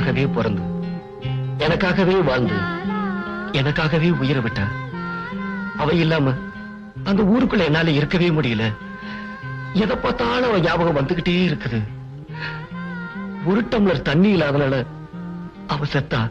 எனக்காகவே பிறந்து எனக்காகவே வாழ்ந்து எனக்காகவே உயிரை விட்டா. அவ இல்லாம அந்த ஊருக்குள்ள என்னால இருக்கவே முடியல. எதை பார்த்தாலும் அவ ஞாபகம் வந்துகிட்டே இருக்குது. ஒரு டம்ளர் தண்ணி இல்லாதனால அவ செத்தா.